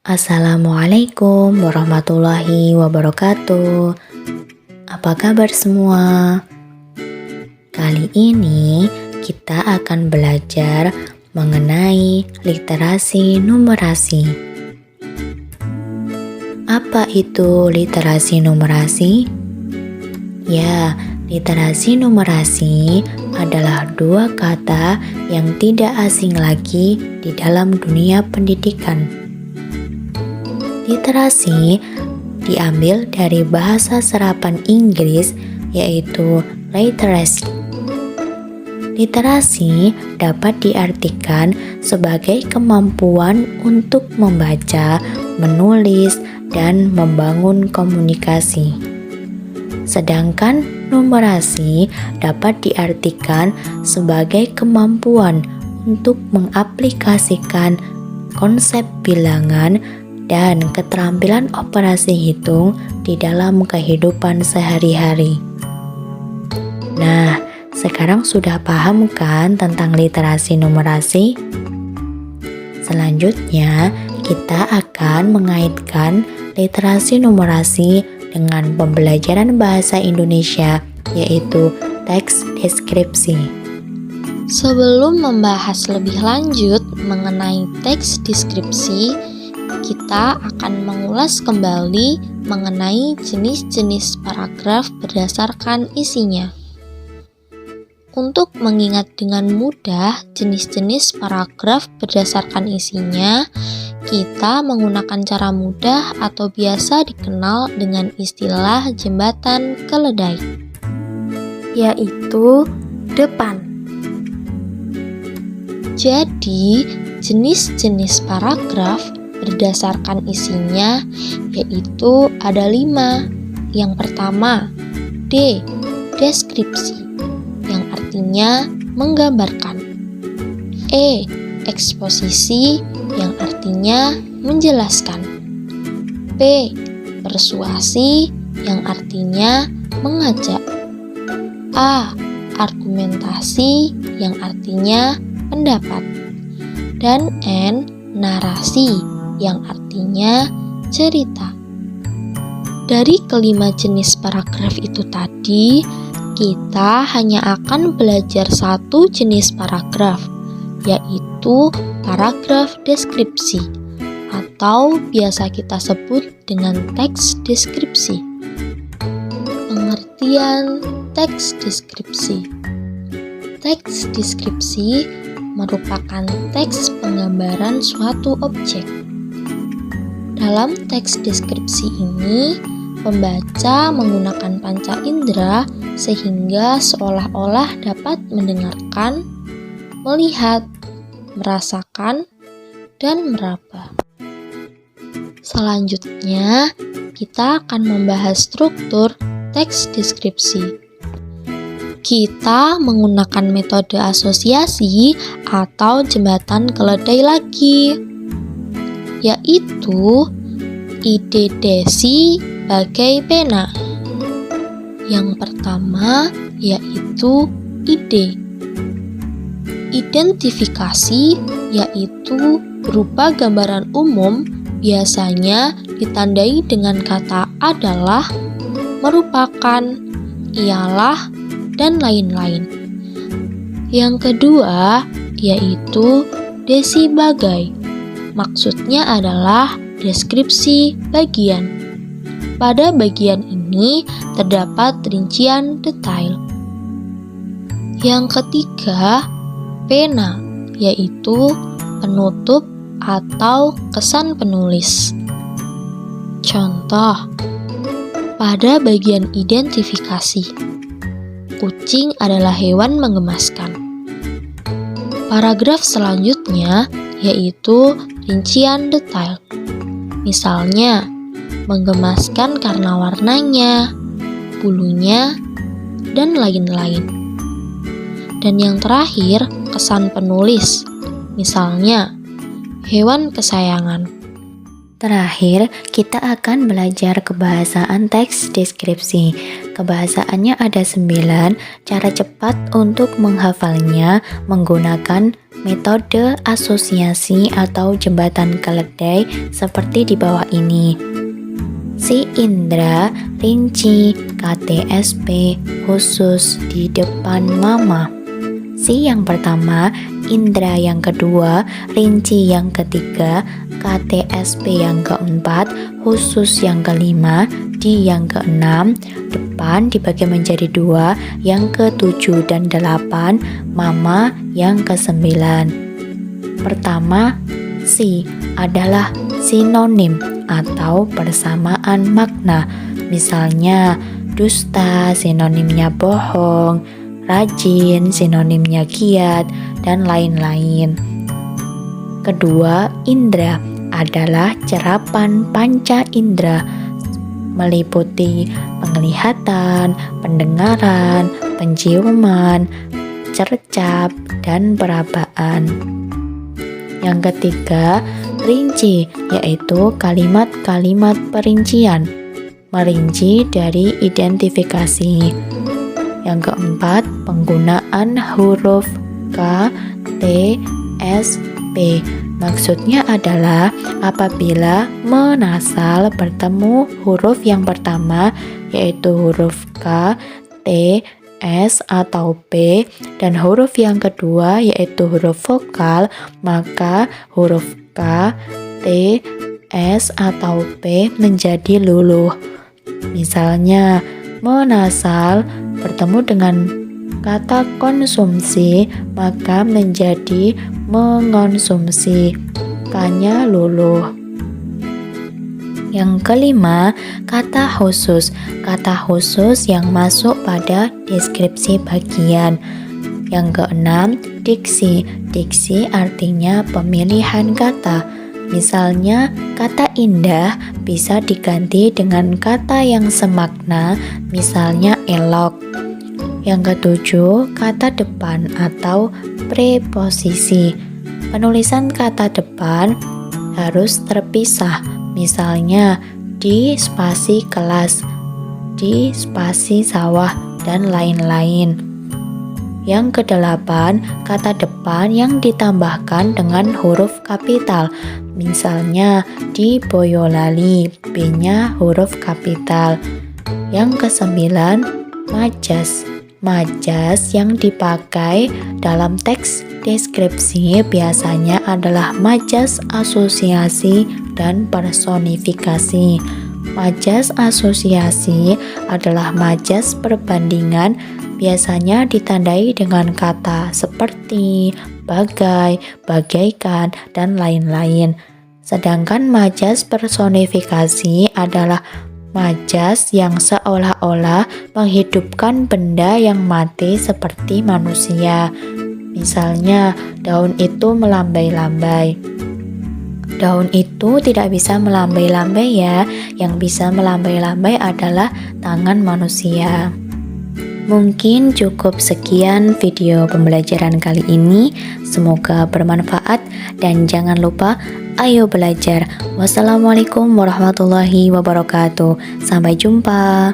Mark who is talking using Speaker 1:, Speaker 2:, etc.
Speaker 1: Assalamualaikum warahmatullahi wabarakatuh. Apa kabar semua? Kali ini kita akan belajar mengenai literasi numerasi. Apa itu literasi numerasi? Ya, literasi numerasi adalah dua kata yang tidak asing lagi di dalam dunia pendidikan. Literasi diambil dari bahasa serapan Inggris yaitu literacy. Literasi dapat diartikan sebagai kemampuan untuk membaca, menulis, dan membangun komunikasi. Sedangkan numerasi dapat diartikan sebagai kemampuan untuk mengaplikasikan konsep bilangan dan keterampilan operasi hitung di dalam kehidupan sehari-hari. Nah, sekarang sudah paham kan tentang literasi numerasi? Selanjutnya, kita akan mengaitkan literasi numerasi dengan pembelajaran bahasa Indonesia, yaitu teks deskripsi.
Speaker 2: Sebelum membahas lebih lanjut mengenai teks deskripsi, kita akan mengulas kembali mengenai jenis-jenis paragraf berdasarkan isinya. Untuk mengingat dengan mudah jenis-jenis paragraf berdasarkan isinya, kita menggunakan cara mudah atau biasa dikenal dengan istilah jembatan keledai, yaitu depan. Jadi, jenis-jenis paragraf berdasarkan isinya yaitu ada 5. Yang pertama, D. Deskripsi, yang artinya menggambarkan. E. Eksposisi, yang artinya menjelaskan. P. Persuasi, yang artinya mengajak. A. Argumentasi, yang artinya pendapat. Dan N. Narasi, yang artinya cerita. Dari kelima jenis paragraf itu tadi, kita hanya akan belajar satu jenis paragraf, yaitu paragraf deskripsi, atau biasa kita sebut dengan teks deskripsi. Pengertian teks deskripsi. Teks deskripsi merupakan teks penggambaran suatu objek. Dalam teks deskripsi ini, pembaca menggunakan panca indera sehingga seolah-olah dapat mendengarkan, melihat, merasakan, dan meraba. Selanjutnya, kita akan membahas struktur teks deskripsi. Kita menggunakan metode asosiasi atau jembatan keledai lagi, yaitu ide desi bagai pena. Yang pertama yaitu ide. Identifikasi yaitu berupa gambaran umum, biasanya ditandai dengan kata adalah, merupakan, ialah, dan lain-lain. Yang kedua yaitu desi bagai. Maksudnya adalah deskripsi bagian. Pada bagian ini terdapat rincian detail. Yang ketiga, pena, yaitu penutup atau kesan penulis. Contoh, pada bagian identifikasi, kucing adalah hewan menggemaskan. Paragraf selanjutnya yaitu rincian detail. Misalnya, menggemaskan karena warnanya, bulunya, dan lain-lain. Dan yang terakhir, kesan penulis. Misalnya, hewan kesayangan.
Speaker 1: Terakhir, kita akan belajar kebahasaan teks deskripsi. Kebahasaannya ada 9, cara cepat untuk menghafalnya menggunakan metode asosiasi atau jembatan keledai seperti di bawah ini. Si Indra, rinci, KTSP, khusus di depan mama. Si yang pertama, Indra yang kedua, rinci yang ketiga, KTSP yang keempat, khusus yang kelima, di yang keenam, depan dibagi menjadi 2, yang ke-7 dan 8, mama yang ke-9. Pertama, si adalah sinonim atau persamaan makna. Misalnya, dusta sinonimnya bohong, rajin sinonimnya giat, dan lain-lain. Kedua, indra adalah cerapan panca indera, meliputi penglihatan, pendengaran, penciuman, cercap, dan perabaan. Yang ketiga, rinci, yaitu kalimat-kalimat perincian, merinci dari identifikasi. Yang keempat, penggunaan huruf K, T, S, P. Maksudnya adalah apabila menasal bertemu huruf yang pertama yaitu huruf K, T, S atau P dan huruf yang kedua yaitu huruf vokal, maka huruf K, T, S atau P menjadi luluh. Misalnya, menasal bertemu dengan kata konsumsi maka menjadi mengonsumsi, K-nya luluh. Yang kelima, kata khusus. Kata khusus yang masuk pada deskripsi bagian. Yang keenam, diksi. Diksi artinya pemilihan kata. Misalnya, kata indah bisa diganti dengan kata yang semakna, misalnya elok. Yang ketujuh, kata depan atau preposisi. Penulisan kata depan harus terpisah, misalnya di spasi kelas, di spasi sawah, dan lain-lain. Yang kedelapan, kata depan yang ditambahkan dengan huruf kapital, misalnya di Boyolali, B-nya huruf kapital. Yang kesembilan, majas. Majas yang dipakai dalam teks deskripsi biasanya adalah majas asosiasi dan personifikasi. Majas asosiasi adalah majas perbandingan, biasanya ditandai dengan kata seperti, bagai, bagaikan, dan lain-lain. Sedangkan majas personifikasi adalah majas yang seolah-olah menghidupkan benda yang mati seperti manusia. Misalnya, daun itu melambai-lambai. Daun itu tidak bisa melambai-lambai ya. Yang bisa melambai-lambai adalah tangan manusia. Mungkin cukup sekian video pembelajaran kali ini. Semoga bermanfaat dan jangan lupa ayo belajar. Wassalamualaikum warahmatullahi wabarakatuh. Sampai jumpa.